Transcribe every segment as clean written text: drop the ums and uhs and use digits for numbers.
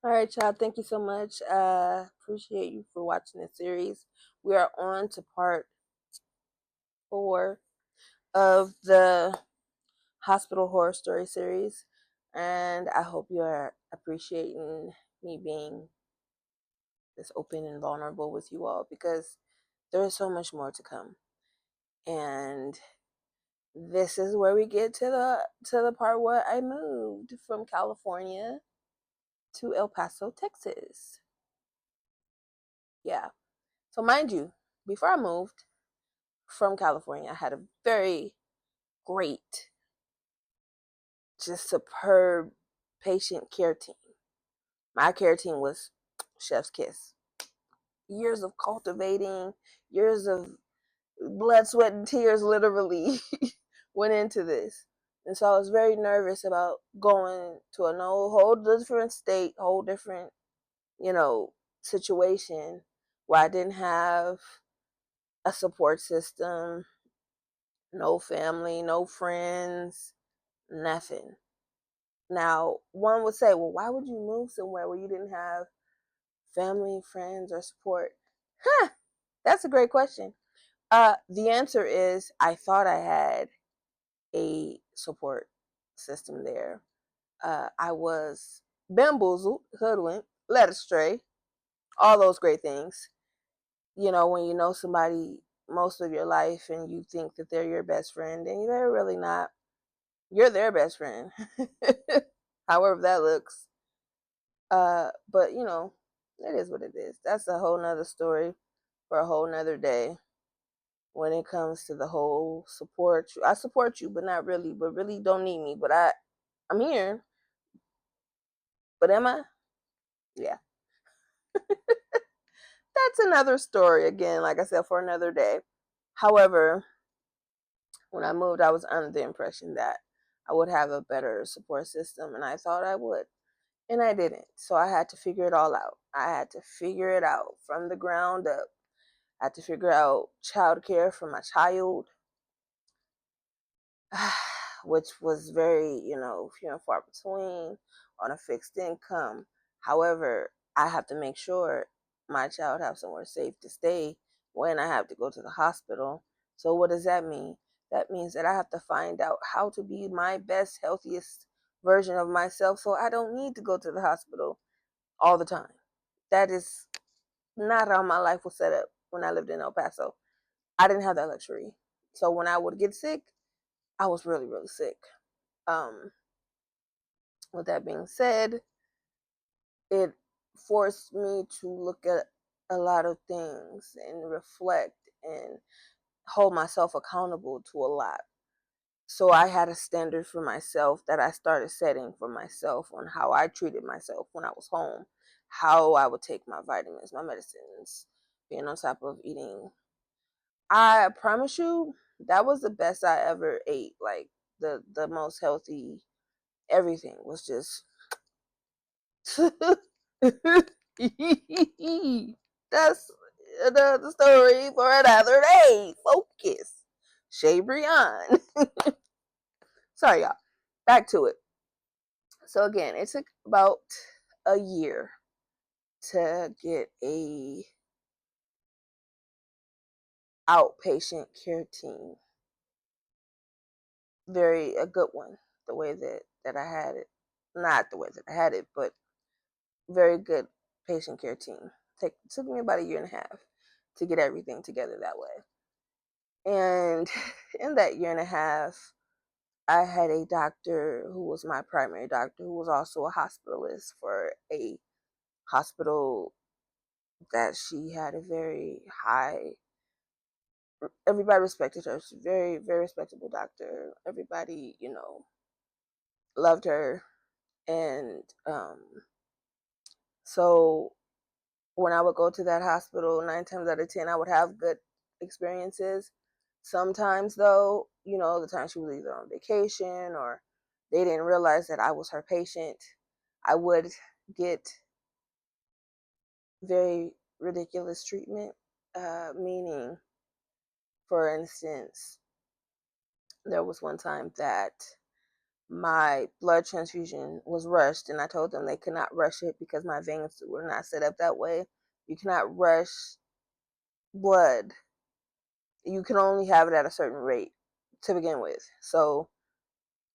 All right, child. Thank you so much. Appreciate you for watching this series. We are on to part 4 of the hospital horror story series, and I hope you are appreciating me being this open and vulnerable with you all because there is so much more to come. And this is where we get to the part where I moved from California to El Paso, Texas. Yeah. So mind you, before I moved from California, I had a very great, just superb patient care team. My care team was chef's kiss. Years of cultivating, years of blood, sweat, and tears literally went into this. And so I was very nervous about going to a whole different state, whole different, situation where I didn't have a support system, no family, no friends, nothing. Now, one would say, well, why would you move somewhere where you didn't have family, friends, or support? Huh, that's a great question. The answer is I thought I had a support system there. I was bamboozled, hoodwinked, led astray, all those great things. When you know somebody most of your life and you think that they're your best friend, and they're really not. You're their best friend, however that looks. But it is what it is. That's a whole nother story for a whole nother day. When it comes to the whole support you, I support you, but not really. But really, don't need me. But I'm here. But am I? Yeah, that's another story. Again, like I said, for another day. However, when I moved, I was under the impression that I would have a better support system, and I thought I would. And I didn't. So I had to figure it all out. I had to figure it out from the ground up. I had to figure out childcare for my child, which was very, few and far between on a fixed income. However, I have to make sure my child has somewhere safe to stay when I have to go to the hospital. So what does that mean? That means that I have to find out how to be my best, healthiest version of myself so I don't need to go to the hospital all the time. That is not how my life was set up when I lived in El Paso. I didn't have that luxury. So when I would get sick, I was really, really sick. Um, with that being said, it forced me to look at a lot of things and reflect and hold myself accountable to a lot. So I had a standard for myself that I started setting for myself on how I treated myself when I was home, how I would take my vitamins, my medicines, being on top of eating. I promise you, that was the best I ever ate. Like the most healthy. Everything was just. That's another story for another day. Focus, Shae Brian. Sorry, y'all. Back to it. So again, it took about a year to get a outpatient care team. Very a good one. The way that I had it, not the way that I had it, but very good patient care team. Took me about a year and a half to get everything together that way. And in that year and a half, I had a doctor who was my primary doctor, who was also a hospitalist for a hospital that she had a very high. Everybody respected her. She's a very, very respectable doctor. Everybody, loved her, and so when I would go to that hospital, 9 times out of 10, I would have good experiences. Sometimes, though, the time she was either on vacation or they didn't realize that I was her patient, I would get very ridiculous treatment. Meaning, for instance, there was one time that my blood transfusion was rushed, and I told them they could not rush it because my veins were not set up that way. You cannot rush blood. You can only have it at a certain rate to begin with. So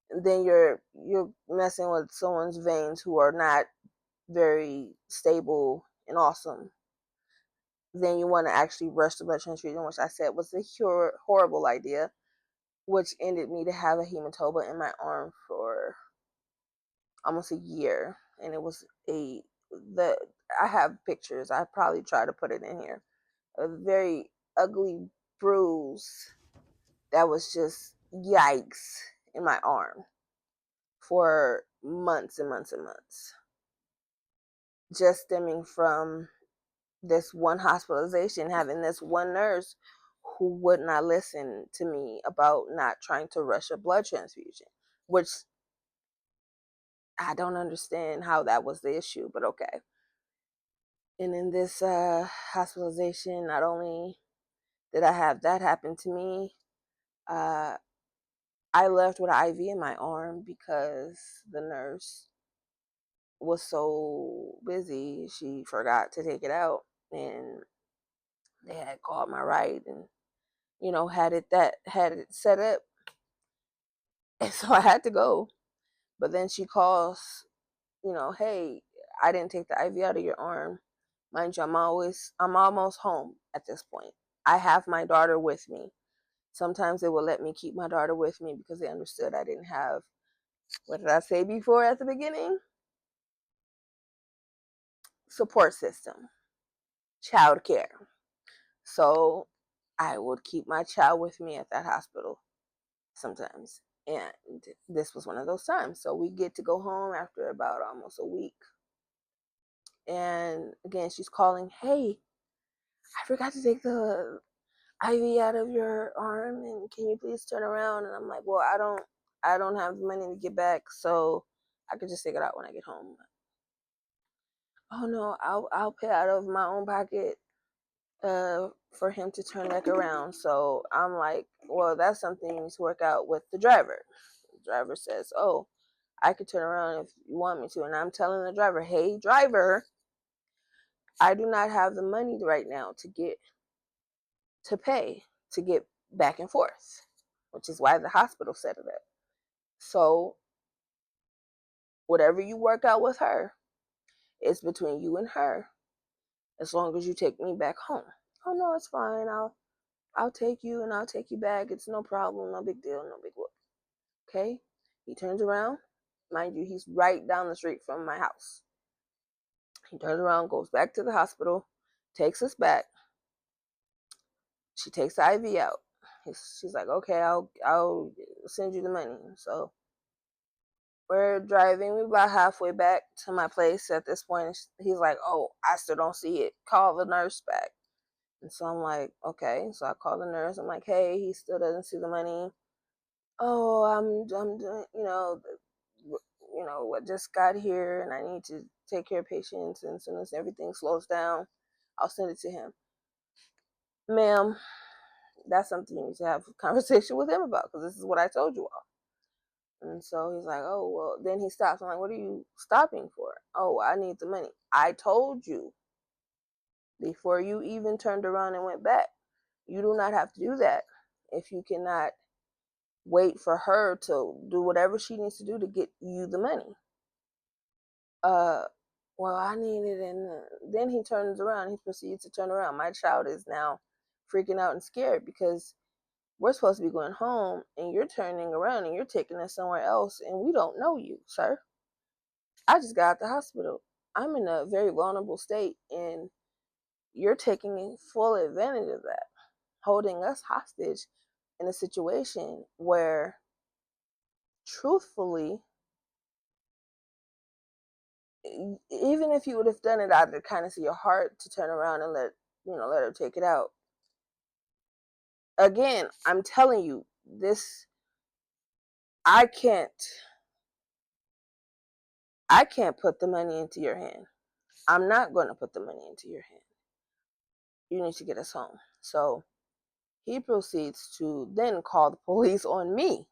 then you're messing with someone's veins who are not very stable and awesome. Then you want to actually rush the blood transfusion, which I said was a horrible idea, which ended me to have a hematoma in my arm for almost a year. And it was the I have pictures. I probably try to put it in here. A very ugly bruise that was just yikes in my arm for months and months and months, just stemming from this one hospitalization, having this one nurse who would not listen to me about not trying to rush a blood transfusion, which I don't understand how that was the issue, but okay. And in this hospitalization, not only did I have that happen to me, uh, I left with an IV in my arm because the nurse was so busy, she forgot to take it out, and they had called my ride and had it set up, and so I had to go. But then she calls, hey, I didn't take the IV out of your arm. Mind you, I'm almost home at this point. I have my daughter with me. Sometimes they will let me keep my daughter with me because they understood I didn't have, what did I say before at the beginning? Support system, child care. So I would keep my child with me at that hospital sometimes. And this was one of those times. So we get to go home after about almost a week. And again, she's calling, hey, I forgot to take the IV out of your arm, and can you please turn around? And I'm like, well, I don't have the money to get back, so I could just take it out when I get home. Oh no, I'll pay out of my own pocket for him to turn back around. So I'm like, well, that's something you need to work out with the driver. The driver says, oh, I could turn around if you want me to. And I'm telling the driver, hey, driver, I do not have the money right now to pay to get back and forth, which is why the hospital set it up. So whatever you work out with her, it's between you and her, as long as you take me back home. Oh no, it's fine. I'll take you and I'll take you back. It's no problem, no big deal, no big whoop. Okay? He turns around. Mind you, he's right down the street from my house. He turns around, goes back to the hospital, takes us back. She takes the IV out. She's like, okay, I'll send you the money. So we're driving. We're about halfway back to my place at this point. He's like, oh, I still don't see it. Call the nurse back. And so I'm like, okay. So I call the nurse. I'm like, hey, he still doesn't see the money. Oh, I'm doing, what just got here, and I need to take care of patients. And as soon as everything slows down, I'll send it to him. Ma'am, that's something you need to have a conversation with him about, because this is what I told you all. And so he's like, oh, well, then he stops. I'm like, what are you stopping for? Oh, I need the money. I told you before you even turned around and went back. You do not have to do that if you cannot wait for her to do whatever she needs to do to get you the money. Well, I need it. And then he turns around. He proceeds to turn around. My child is now freaking out and scared because we're supposed to be going home and you're turning around and you're taking us somewhere else and we don't know you, sir. I just got out the hospital. I'm in a very vulnerable state and you're taking full advantage of that, holding us hostage in a situation where, truthfully, even if you would have done it out of the kindness of your heart to turn around and let her take it out. Again, I'm telling you, this I can't put the money into your hand. I'm not going to put the money into your hand. You need to get us home. So he proceeds to then call the police on me.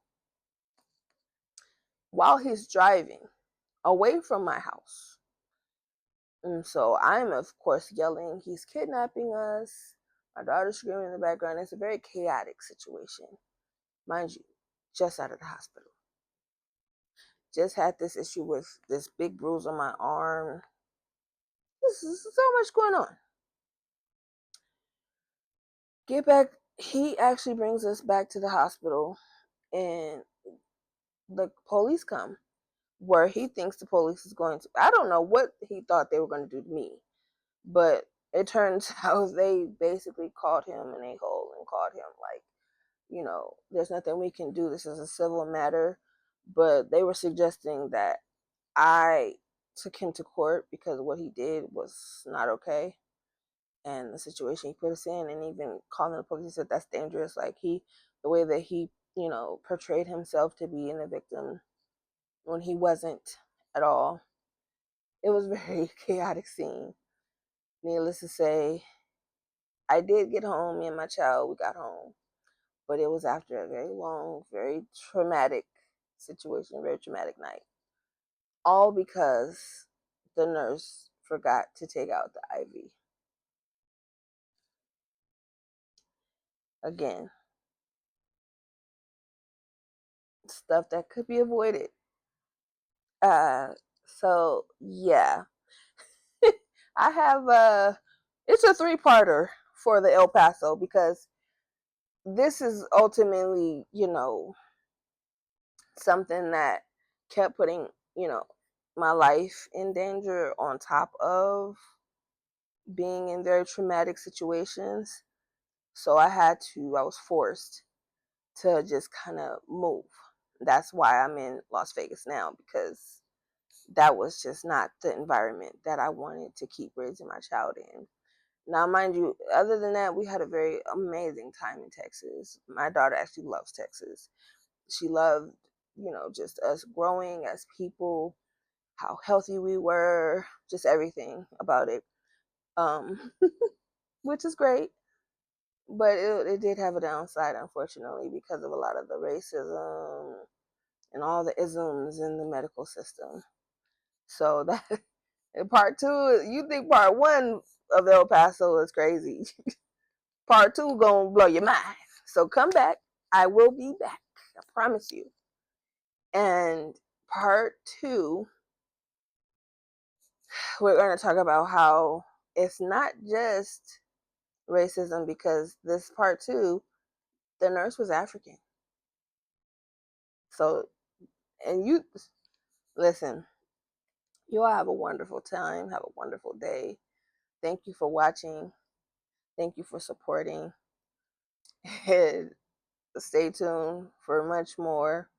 while he's driving away from my house. And so I'm, of course, yelling, he's kidnapping us. My daughter's screaming in the background. It's a very chaotic situation. Mind you, just out of the hospital. Just had this issue with this big bruise on my arm. This is so much going on. Get back. He actually brings us back to the hospital, and the police come where he thinks the police is going to. I don't know what he thought they were going to do to me, but it turns out they basically called him an a-hole and called him like, there's nothing we can do. This is a civil matter. But they were suggesting that I took him to court because what he did was not okay. And the situation he put us in, and even calling the police, he said that's dangerous. Like the way that he, portrayed himself to be in the victim when he wasn't at all. It was a very chaotic scene. Needless to say, I did get home. Me and my child, we got home. But it was after a very long, very traumatic situation, a very traumatic night. All because the nurse forgot to take out the IV. Again, stuff that could be avoided. So yeah. I have it's a three-parter for the El Paso because this is ultimately, something that kept putting, my life in danger on top of being in very traumatic situations. So I was forced to just kind of move. That's why I'm in Las Vegas now, because that was just not the environment that I wanted to keep raising my child in. Now, mind you, other than that, we had a very amazing time in Texas. My daughter actually loves Texas. She loved, just us growing as people, how healthy we were, just everything about it, which is great. But it did have a downside, unfortunately, because of a lot of the racism and all the isms in the medical system. So that part two, you think part one of El Paso is crazy. Part two gonna blow your mind. So come back. I will be back. I promise you. And part two, we're gonna talk about how it's not just racism, because this part two, the nurse was African. So, and you listen, you all have a wonderful time, have a wonderful day. Thank you for watching. Thank you for supporting. And stay tuned for much more.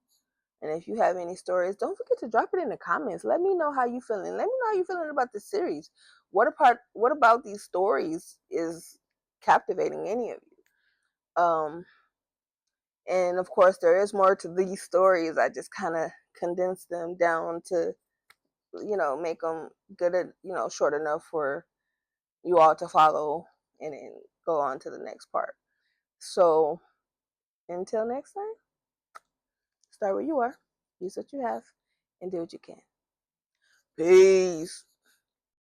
And if you have any stories, don't forget to drop it in the comments. Let me know how you feeling. Let me know how you feeling about the series. What about these stories is captivating any of you? And of course, there is more to these stories. I just kind of condensed them down to, make them good, short enough for you all to follow and then go on to the next part. So until next time, start where you are, use what you have, and do what you can. Peace.